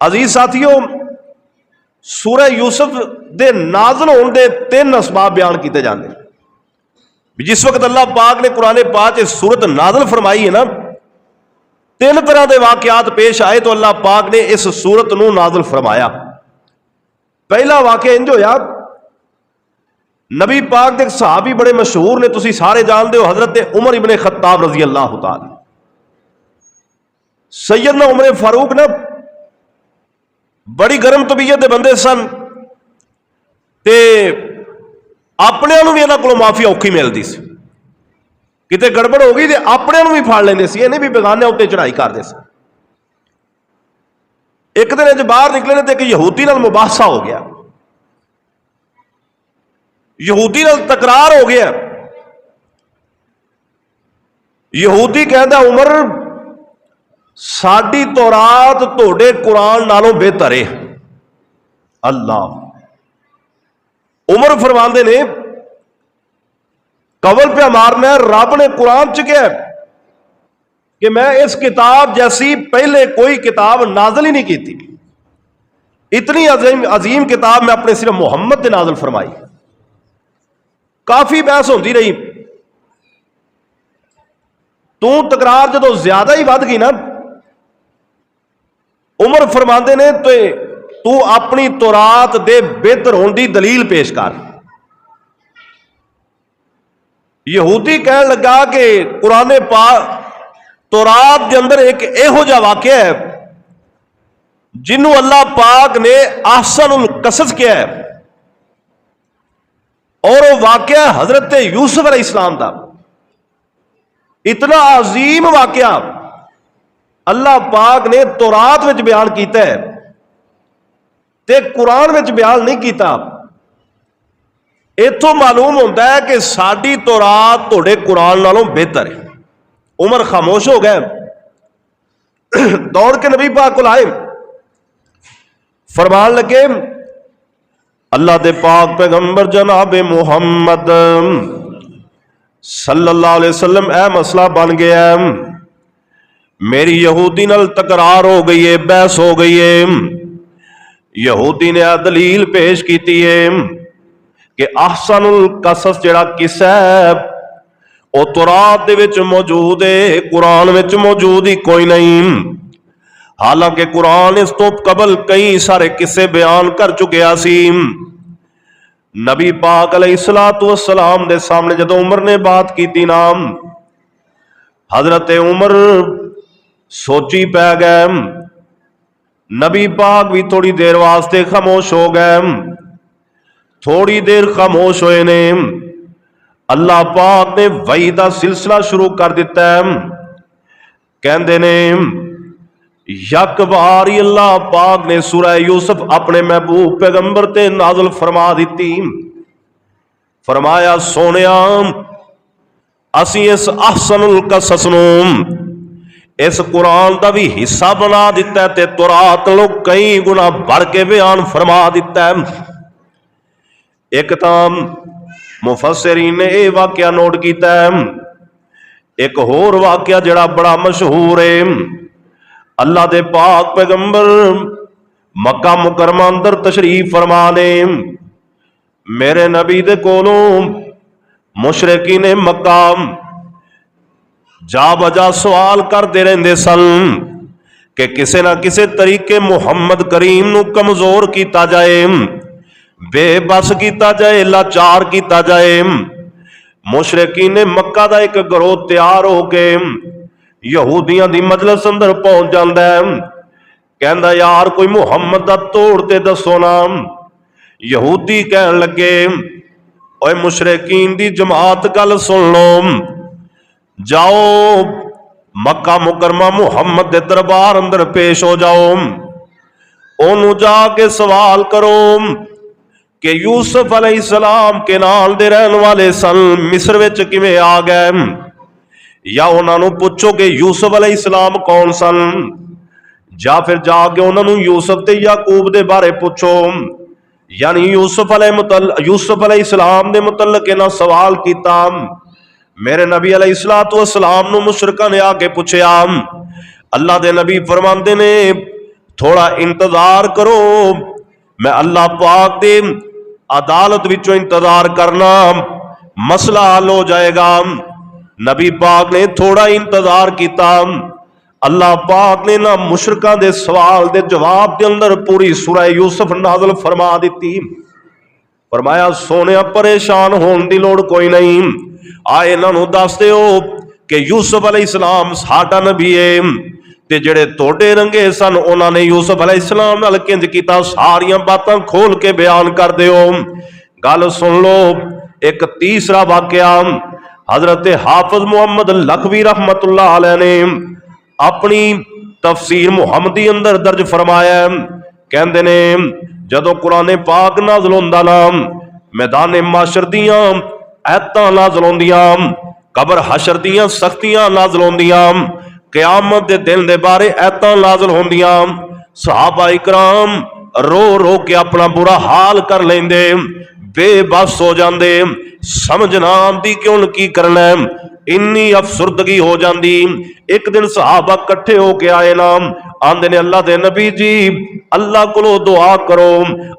अजीज साथियों, सूरह यूसुफ दे नाज़िल होने दे 3 असबाब बयान किए जाते हैं। जिस वक्त अल्लाह पाक ने कुरान पाक च सूरत नाज़िल फरमाई है ना, 3 तरह के वाकयात पेश आए तो अल्लाह पाक ने इस सूरत नूं नाज़िल फरमाया। पहला वाकया इंज होया, नबी पाक दे सहाबी बड़े मशहूर ने, तुसी सारे जानते हो, हजरत उमर इब्ने खत्ताब रजी अल्लाह तआला। सैयदना उमर फारूक ना बड़ी गर्म तबीयत के बंदे सन ते अपने भी इन्हां कोलों माफी औखी मिलती सी। किते गड़बड़ हो गई तो अपने भी फाड़ लेंदे सी, इन्हें भी बेगाने उत्ते चढ़ाई करते सी। एक दिन अज बाहर निकले तो एक यहूदी नाल मुबाहसा हो गया, यहूदी नाल तकरार हो गया। यहूदी कहता उमर साडी तौरात तोड़े कुरान नालों बेहतर है। अल्लाह, उमर फरमाते ने कवल पे मारना, रब ने कुरान च कहा कि मैं इस किताब जैसी पहले कोई किताब नाज़िल ही नहीं की थी। इतनी अजीम किताब मैं अपने सिर्फ मुहम्मद ने नाज़िल फरमाई। काफी बहस होती रही, तू तकरार जो ज्यादा ही वध गई ना, उमर फरमाते ने तो तू अपनी तौरात दे बेहतर होने की दलील पेश कर। यहूदी कहने लगा कि कुरान पाक तौरात के अंदर एक इहो जिहा वाकया है जिन्हों अल्लाह पाक ने अहसनुल कसस किया है, और वह वाकया हजरत यूसुफ अलैहिस्सलाम का। इतना अजीम वाकया अल्लाह पाक ने तौरात में बयान किया है ते कुरान में बयान नहीं किया। इथों मालूम होता है कि साडी तौरात तोड़े कुरान नालों बेहतर है। उमर खामोश हो गए, दौड़ के नबी पाक को आए, फरमान लगे अल्लाह दे पाक पैगंबर जनाब मुहम्मद सल्लल्लाहु अलैहि वसल्लम, ए मसला बन गया है, मेरी यहूदी नाल तकरार हो गई है, बहस हो गई है। यहूदी ने दलील पेश की है कि अहसनुल कसस जिहड़ा किस्सा है वह तौरात दे विच मौजूद है, कुरान विच मौजूद ही कोई नहीं। हालांकि कुरान इस तो कबल कई सारे किस्से बयान कर चुकिया सी। नबी पाक अलैहिस्सलातु वस्सलाम दे सामने जदों उमर ने बात की थी ना, हजरत उमर सोची पै गए। नबी पाक भी थोड़ी देर वास्ते खामोश हो गए। थोड़ी देर खामोश होए ने, अल्लाह पाक ने वही का सिलसिला शुरू कर दिता है। कहते ने यक बार ही अल्लाह पाक ने सूरह यूसुफ अपने महबूब पैगंबर ते नाज़िल फरमा दी। फरमाया सोनिया, असी इस अहसनुल कसस नूं इस कुरान का भी हिस्सा बना दिता है ते तौरात लोग कई गुना बढ़ के बयान फरमा दिता है। एक ताम मुफस्सिरीन ने यह वाकया नोट किया है। एक होर वाकया जड़ा बड़ा मशहूर है, अल्लाह दे पाक पैगंबर मक्का मुकरमा अंदर तशरीफ फरमा ने, मेरे नबी दे कोलों मुशरिकीन ने मक्का जा बजा सवाल करते रहते सन कि किसी ना किसी तरीके मुहम्मद करीम नू कमजोर किया जाए, बेबस किया जाए, लाचार किया जाए। मुशरिकीन ने मक्का का एक गिरोह तैयार होके यहूदियों की मजलिस अंदर पहुंच जाता है। कहता यार कोई मुहम्मद का तोड़ ते दसो ना। यहूदी कहन लगे ओए मुशरिकीन की जमात गल सुन लो, जाओ मक्का मुकरमा मुहम्मद के दरबार अंदर पेश हो जाओ, ओनू जाके सवाल करो कि यूसुफ अलैहिस्सलाम के नाल दे रहने वाले सन मिस्र विच किवें आ गए, या उन्होंने पूछो कि यूसुफ अलैहिस्सलाम कौन सन, या फिर जाके उन्होंने यूसुफ ते याकूब दे बारे पूछो। यानी यूसुफ अलैहिस्सलाम दे मुतल्लक इन्हां सवाल किया। मेरे नबी अलैहिस्सलातु वस्सलाम नूं मुशरिकां ने आके पूछया। अल्लाह दे नबी फरमांदे ने थोड़ा इंतजार करो, मैं अल्लाह पाक दे अदालत विचों इंतजार करना, मसला हल हो जाएगा। नबी पाक ने थोड़ा इंतजार किया। अल्लाह पाक ने ना मुशरकां दे सवाल दे जवाब के अंदर पूरी सूरह यूसुफ नाज़िल फरमा दी। फरमाया सोने परेशान होने की लोड़ कोई नहीं, आए इन्हों दस दो कि यूसुफ अलैहिस्सलाम साडा नबी है, ते जेड़े तोड़े रंगे सन उन्होंने यूसुफ अलैहिस्सलाम नाल किंज कीता, सारियां बातां खोल के बयान कर दिओ। गल सुन लो। एक तीसरा वाकया हजरत हाफिज मुहम्मद लखवी रहमतुल्लाह अलैह ने अपनी तफसीर मुहम्मदी अंदर दर्ज फरमाया। कहते ने जदों कुरान पाक नाज़िल होंदा ना, मैदान माशर दियां ऐतां नाज़िल होंदियां, कबर हशर दियां सख्तियां नाज़िल होंदियां, क़यामत दे दिन दे बारे ऐतां नाज़िल होंदियां, सहाबा इकराम रो रो के अपना बुरा हाल कर लेंदे, बेबस हो जाते, समझ ना आती कि हुण की करना है, इन्नी अफसुर्दगी हो जाती। एक दिन सहाबा कट्ठे होके आए ना, आंदे ने अल्लाह दे नबी जी अल्लाह को दुआ करो,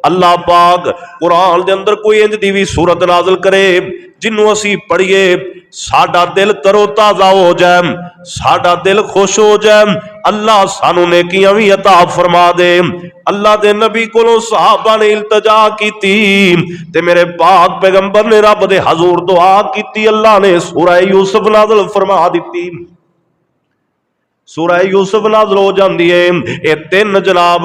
अल्लाह पाक कुरान दे अंदर कोई इंज दी भी सूरत नाज़िल करे जिन्हों असी पढ़िए साडा दिल तरो ताजा हो जाए, साडा दिल खुश हो जाए, अल्लाह सानू नेकियां भी अता फरमा दे। अल्लाह दे नबी को सहाबा ने इल्तजा की ते मेरे पाक पैगंबर ने रब दे हजूर दुआ की, अल्लाह ने सूरह यूसुफ नाज़िल फरमा दी। सूरह यूसुफ नाज़िल हो जाती है। ये तीन जनाब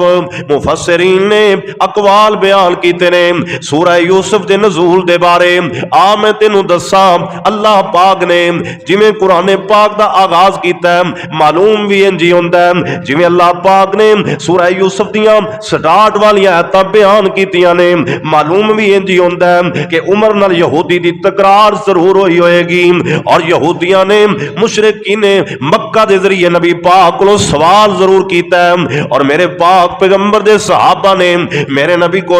मुफस्सिरीन ने अकवाल बयान किए ने सूरह यूसुफ के नज़ूल के बारे। आ मैं तेनू दसा, अल्लाह पाक ने जिमें कुरान पाक का आगाज किया मालूम भी इंज ही होंदा है, जिमें अल्लाह पाक ने सूरह यूसुफ दियां स्टार्ट वाली आयतां बयान कीतियां ने, मालूम भी इंज ही होंदा है कि उमर नाल यहूदी की तकरार जरूर हुई होएगी, और यहूदियां ने मुशरिकीन ने मक्का के जरिए नबी पाक को सवाल जरूर किया है, और मेरे पाक पैगंबर दे सहाबा ने मेरे नबी को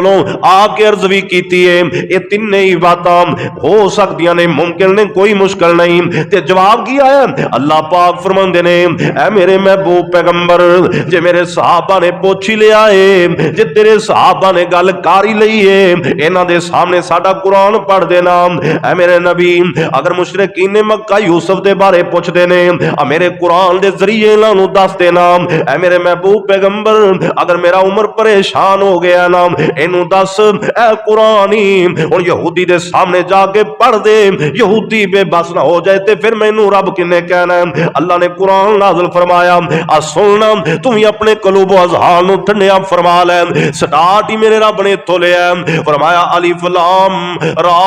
आके अर्ज भी की है। ये तीन ही बातां हो सकदियां ने, मुमकिन ने, कोई मुश्किल नहीं। ते जवाब की आया, अल्लाह पाक फरमांदे ने ऐ मेरे महबूब पैगंबर, जे मेरे सहाबा ने पूछ ही लिया है, जे तेरे सहाबा ने गल कर ही लई है, इन्हां दे सामने साडा कुरान पढ़ देना। ऐ मेरे नबी अगर मुशरिकीन ने मक्का यूसुफ दे बारे पुछदे ने, मेरे कुरान दे जरिए इन्हों दस देना। ऐ मेरे महबूब पैगंबर अगर मेरा उमर परेशान हो गया ना, इनू दस ऐ कुरान ही हुण यहूदी दे सामने जाके पढ़ दे, यहूदी बेबस ना हो जाए ते फिर मैनू रब किन्ने कहना है। अल्लाह ने कुरान नाज़िल फरमाया, आ सुनना तू भी अपने कलूब अज़हान नू ठंडिया फरमा लै। स्टार्ट ही मेरे रब ने इत्थों लिया, फरमाया अलिफ लाम रा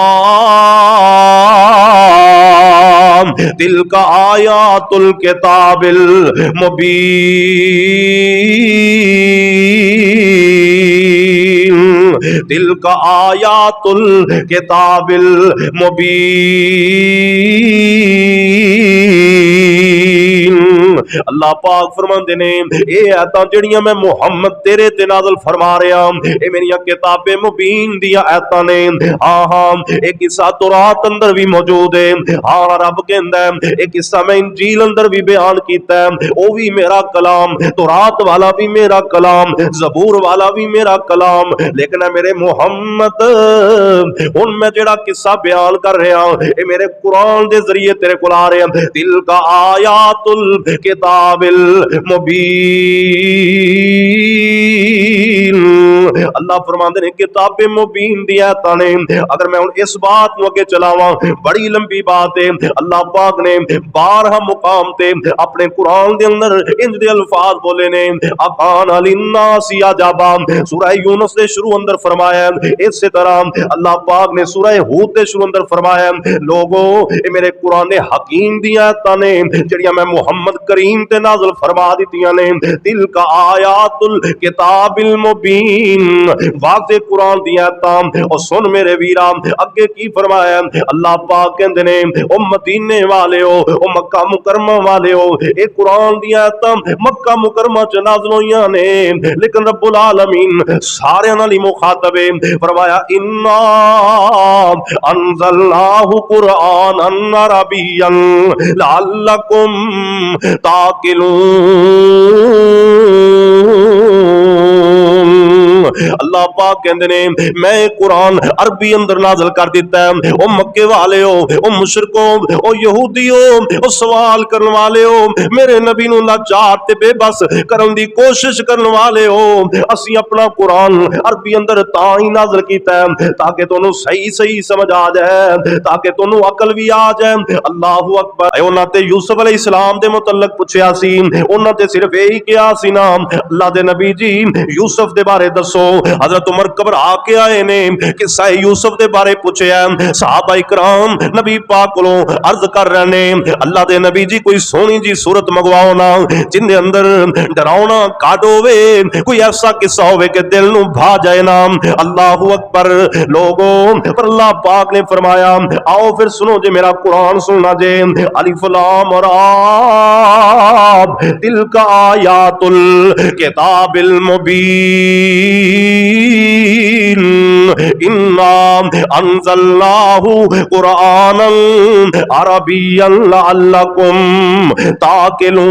तिलका आयातुल किताबिल मुबीन, तिलका आयातुल किताबिल मुबीन। अल्लाह पाक फरमाते ने ये आयतां जड़ियां मैं मुहम्मद तेरे ते नाज़िल फरमा रहा, ये मेरिया किताबे मुबीन दियां आयतां ने। हाँ हाँ एक किस्सा तौरात अंदर भी मौजूद है। हाँ रब कहंदा है एक किस्सा मैं इंजील अंदर भी बयान कीता है, वो भी मेरा कलाम, तौरात वाला भी मेरा कलाम, ज़बूर वाला भी मेरा कलाम। लेकिन मेरे मुहम्मद हुण मैं जेड़ा किस्सा बयान कर रहा ये मेरे कुरान दे जरिए तेरे को आ रहे हैं। दिल का आयातुल किताबिल मुबीन, अल्लाह फरमाते ने किताबे मुबीन दी आयतां ने। अगर मैं हुण इस बात को अगे चलावां बड़ी लंबी बात है। अल्लाह पाक ने 12 मुकाम ते अपने कुरान दे अंदर इंज दे अल्फाज बोले ने, अकान लिन्नासी अजाबा सूरह यूनुस दे शुरू अंदर फरमाया। इसी तरह अल्लाह पाक ने सूरह हूद दे शुरू अंदर फरमाया, लोगों ये मेरे कुरान हकीम दी आयतां ने जड़ियां मैं मुहम्मद करीम ते नाज़िल फरमा दित्तियां ने। दिल का आयातुल किताबिल मुबीन, वाज़े कुरान दी आयतां। और सुन मेरे वीरा अगे की फरमाया, अल्लाह पाक कहंदे ने ओ मदीने वालेओ, ओ मक्का मुकरमा वालेओ, ए कुरान दी आयतां मक्का मुकरमा च नाज़िल होईयां ने, लेकिन रब्बुल आलमीन सारे नाल ही मुखातब है। फरमाया इन्ना अंज़लनाहु कुरआनन अरबिय्यन लअल्लकुम ताक़िलून। अल्लाह पाक कहते ने मैं कुरान अरबी अंदर नाज़िल कर दिता है। ओ मक्के वाले हो, ओ मुशरिको, ओ यहूदियो, ओ सवाल करने वाले हो, मेरे नबी नूं लाचार ते बेबस करन दी कोशिश करने वाले हो। असी अपना कुरान अरबी अंदर तां ही नाज़िल कीता है ताकि तुहानू सही सही समझ आ जाए, ताकि तुहानू अकल भी आ जाए। अल्लाहु अकबर। उन्हां ते यूसुफ अलैहिस्सलाम दे मुतल्लक पुछया सी, उन्हां ते सिर्फ यही कहा सी ना अल्लाह दे नबी जी यूसुफ दे बारे दसो। हजरत उमर घबरा के आए ने कि साई यूसुफ दे बारे पूछया। सहाबा इकराम नबी पाक कोलों अर्ज कर रहे ने अल्लाह दे नबी जी कोई सोहनी जी सूरत मंगवाओ ना जिंदे अंदर डरावना काट होवे, कोई ऐसा किस्सा होवे कि दिल नू भा जाए ना। अल्लाहु अकबर। लोगों पर अल्लाह पाक ने फरमाया आओ फिर सुनो जे मेरा कुरान सुनना जे। अलिफ लाम रा तिलका आयातुल किताबिल मुबीन इन्ना अंज़लनाहु कुरानन अरबिय्यन लअल्लकुम ताक़िलून।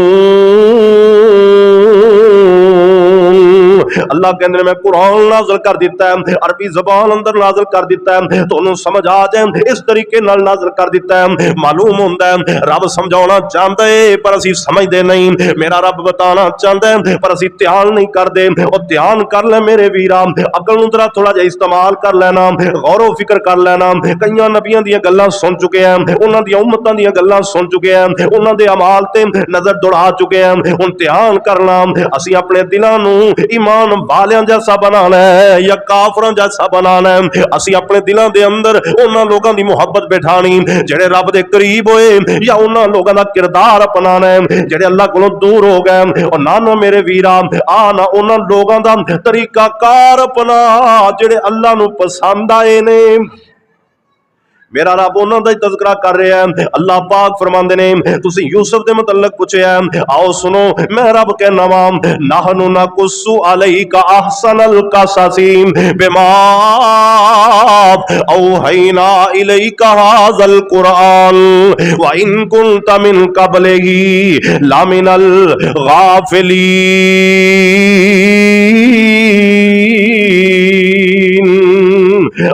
अल्लाह कहते मैं कुरान नाज़िल कर दिता है, अरबी ज़बान अंदर नाज़िल कर दिता है, तुहानू समझ आ जाए इस तरीके नाल नाज़िल कर दिता है। मालूम होंदा है रब समझाना चाहता है पर असी समझते नहीं, मेरा रब बताना चाहता है पर असी ध्यान नहीं करते। और ध्यान कर ले मेरे वीरा, अकल नूं जरा थोड़ा जिहा इस्तेमाल कर लेना, गौरो फिक्र कर लेना। कई नबियां दी गल्लां सुन चुके हैं, उन्हां दी उम्मतां दी गल्लां सुन चुके हैं, उन्हां दे अमाल ते नजर दौड़ा चुके हैं। हुण ध्यान करना, असी अपने दिलां नूं ईमान वालियां जैसा बनाना है या काफरां जैसा बनाना है। असी अपने दिलां दे अंदर उन्हां लोकां दी मुहब्बत बैठानी जेड़े रब दे करीब होए, या उन्हां लोकां दा किरदार अपनाना है जेड़े अल्लाह कोलों दूर हो गए। और ना मेरे वीरा आ ना उन्हां लोकां दा तरीका कार अपना जेड़े अल्लाह नूं पसंद आए ने। मेरा रब उन्हां दा तज़किरा कर रहा है। अल्लाह पाक फरमांदे ने तुसीं यूसुफ दे मुतल्लक पूछया, आओ सुनो मैं रब कहना वा नहनु नकुस्सु अलैका अहसनल कससी बिमा औहैना इलैका हाज़ल कुरान व इन कुंता मिन क़ब्लिही लमिनल गाफिलीन।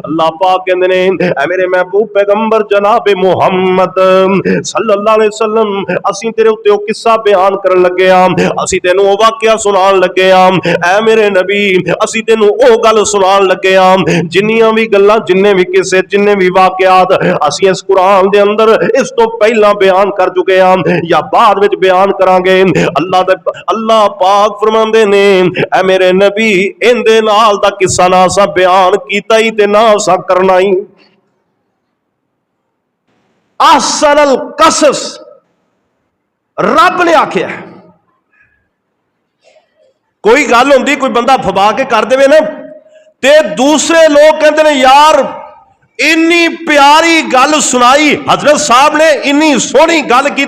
अल्लाह पाक कहते ने ऐ मेरे महबूब पैगंबर जनाबे मुहम्मद सल्लल्लाहु अलैहि वसल्लम असी तेरे उत्ते किस्सा बयान करन लगे हां, असी तेनू ओ वाकया सुनान लगे हां। ऐ मेरे नबी असी तेनू ओ गल सुनान लगे हां जिन्नियां भी गल्लां जिन्ने भी किस्से जिन्ने भी वाकयात असी इस कुरान दे अंदर इस तो पहला बयान कर चुके हां या बाद विच बयान करांगे। अल्लाह पाक फरमांदे ने ऐ मेरे नबी इंदे नाल दा किस्सा ना सा बयान कीता ही ते ना सा करना ही। अहसनल कसस रब ने आख्या। कोई गल होंदी कोई बंदा फबा के कर देवे ना ते दूसरे लोग कहते हैं यार इन्नी प्यारी गल सुनाई हजरत साहब ने, इन्नी सोहनी गल की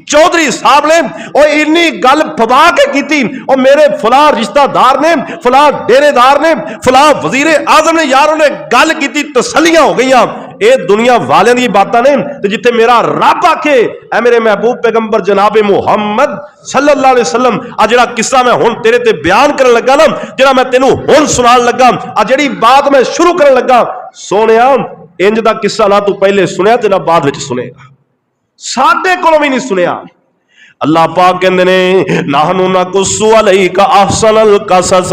चौधरी साहब ने, और इन्नी गल फबा के की और मेरे फला रिश्तेदार ने, फला डेरेदार ने, फला वजीर आजम ने, यार उन्हें गल की तसलियां हो गई। ये दुनिया वाले दी बातां ने ते जिथे मेरा रब आखे ऐ मेरे महबूब पैगंबर जनाबे मुहम्मद सल्लल्लाहु अलैहि वसल्लम आ जिहड़ा किस्सा मैं हुण तेरे ते बयान करन लगा ना, जिहड़ा मैं तेनू हुण सुनान लगा, आ जिहड़ी बात मैं शुरू करन लगा, सोनिया इंज दा किस्सा ना तू पहले सुनिया ते ना बाद विच सुनेगा, साडे कोलों भी नहीं सुनिया। अल्लाह पाक कहते ने नाहनु नकुस्सु अलैका अहसनल कसस।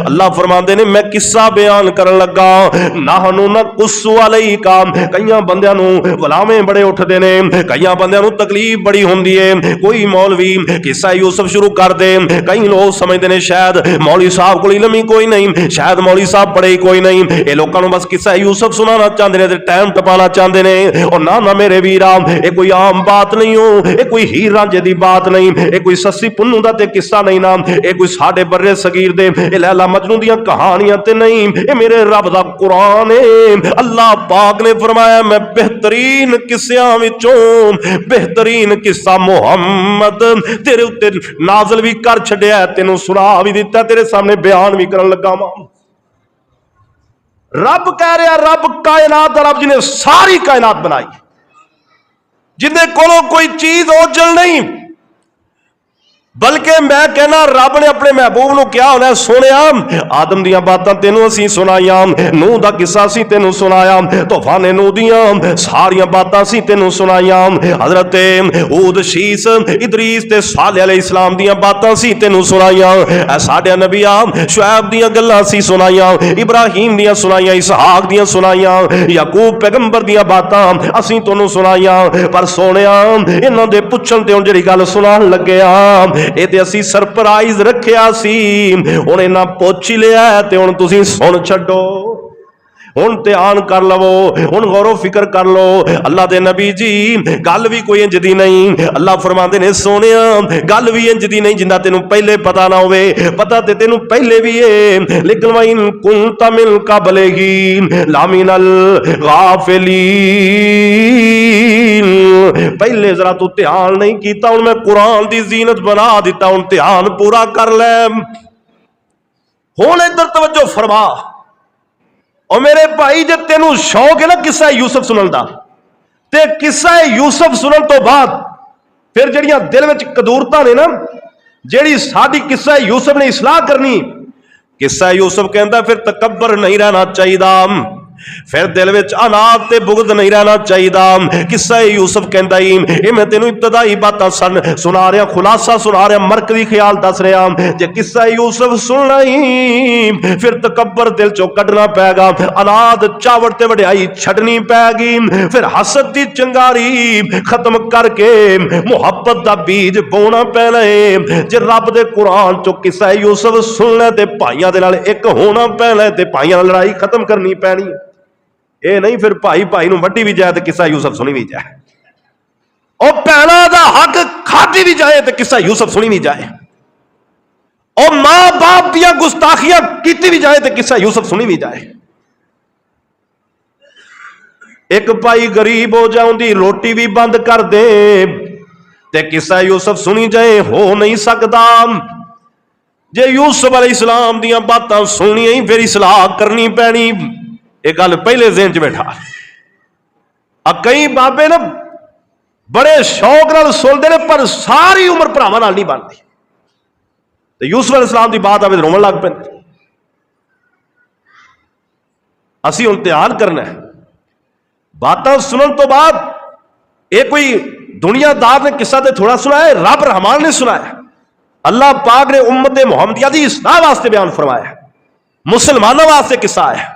अल्लाह फरमाते ने मैं किस्सा बयान करन लगा। नाहनु नकुस्सु अलैका, कईयां बंदियां नूं वलावे बड़े उठदे ने, कईयां बंदियां नूं तकलीफ बड़ी हुंदी है। कोई मौलवी किस्सा यूसुफ शुरू कर दे, कई लोग समझते ने शायद मौलवी साहब कोल इल्म ही कोई नहीं, शायद मौलवी साहब पढ़े ही कोई नहीं, ये लोगों नूं बस किस्सा यूसुफ सुनाना चाहते ने ते टाइम टपाना चाहते ने। और ना मेरे वीरा ये कोई आम बात नहीं हो, ये कोई हीर रांझे दी बात नहीं, ये कोई सस्सी पुन्नू दा ते किस्सा नहीं ना, ये कोई साडे बर्रे सगीर दे ये लैला मजनू दियां कहानियां ते नहीं, ये मेरे रब दा कुरान है। अल्लाह पाक ने फरमाया मैं बेहतरीन किस्सियां विचों बेहतरीन किस्सा मुहम्मद तेरे उत्ते नाज़िल भी कर छड्या, तेनू सुना भी दिता, तेरे सामने बयान भी करन लगा वा। रब कह रहा, रब कायनात दा रब जिन्हें सारी कायनात बनाई, जिन्हें कोलों कोई चीज ओझल नहीं, बल्कि मैं कहना रब ने अपने महबूब को क्या होना, सोनिया आदम दियां बातां तेनों असीं सुनाइयां, नूह दा किस्सा असीं तेनों सुनाया, तूफाने नूह दियां सारियां बातां असीं तेनों सुनाइयां, हजरत हूद शीस इदरीस ते सालेह अलैहिस्सलाम दियां बातां असीं तेनों सुनाइयां, साडे नबिया शुएब दियां गल्लां असीं सुनाइयां, इब्राहीम दियां सुनाइयां, इसहाक दियां सुनाइयां, याकूब पैगंबर दियां बातां असीं तैनूं सुनाइयां। पर सोनिया इन्हां दे पुछण ते हुण जिहड़ी गल सुनाण लगे ये असी सरप्राइज रखिया सी, हुण इन्हां पुछ ही लिया ते हुण तुसीं सुण छड्डो, हुण ध्यान कर लवो, हुण गौरो फिक्र कर लो। अल्लाह दे नबी जी गल भी कोई इंज दी नहीं, अल्लाह फरमांदे ने सोनिया गल भी इंज दी नहीं जिंदा तेनू पहले पता ना होवे, पता ते तेनू पहले भी है, लेकिन वइन कुंता मिन कबलिही लामिनल गाफिलीन, पहले जरा तू ध्यान नहीं कीता, हुण मैं कुरान दी जीनत बना दिता, हुण ध्यान पूरा कर ले। हुण इधर तवज्जो फरमा, और मेरे भाई जे तेनू शौक है ना किस्सा यूसुफ सुनन दा, ते किस्सा यूसुफ सुनन तो बाद फिर जड़ियां दिल विच कदूरतां ने ना, जेड़ी साडी किस्सा यूसुफ ने इसलाह करनी, किस्सा यूसुफ कहंदा फिर तकब्बर नहीं रहना चाहिए, फिर दिल विच अनाद ते बुगद नहीं रहना चाहिए। किस्सा यूसुफ कहंदा ही मैं तेनू इब्तदाई बातां सुना रहा, खुलासा सुना रहा, मरकजी ख्याल दस रहा, जे किस्सा यूसुफ सुनना ही फिर तकब्बर दिल चो कढना पैगा, अनाद चावड़ ते वड्याई छड्डनी पैगी, फिर हसद दी चिंगारी खत्म करके मुहब्बत दा बीज बोना पैना है। जे रब दे कुरान चो किस्सा यूसुफ सुनना ते भाइयां दे नाल एक होना पैना ते भाइयां नाल लड़ाई खत्म करनी पैनी, ये नहीं फिर भाई भाई नूं वड्डी भी जाए तो किस्सा यूसुफ सुनी भी जाए, और भैणां दा हक खाधी भी जाए तो किस्सा यूसुफ सुनी भी जाए, और मां बाप दियां गुस्ताखियां कीती भी जाए तो किस्सा यूसुफ सुनी भी जाए। एक भाई गरीब हो जाए उनकी रोटी भी बंद कर दे ते किस्सा यूसुफ सुनी जाए, हो नहीं सकता। जे यूसुफ अलैहिस्सलाम दियां बातां सुनियां ही फिर इसलाह करनी पैनी, एक गल पहले ज़हन च बैठा। कई बाबे ना बड़े शौक नाल सुनते हैं पर सारी उम्र भरावां नाल नहीं बनती, तो यूसुफ अलैहिस्सलाम की बात आवे रोवन लग पैंदे। असी हुण ध्यान करना है, बातां सुनन तो बाद ये कोई दुनियादार ने किस्सा ते थोड़ा सुनाया, रब रहमान ने सुनाया, अल्लाह पाक ने उम्मत मुहम्मदिया दी इसलाह वास्ते बयान फरमाया, मुसलमानों वास्ते किस्सा है।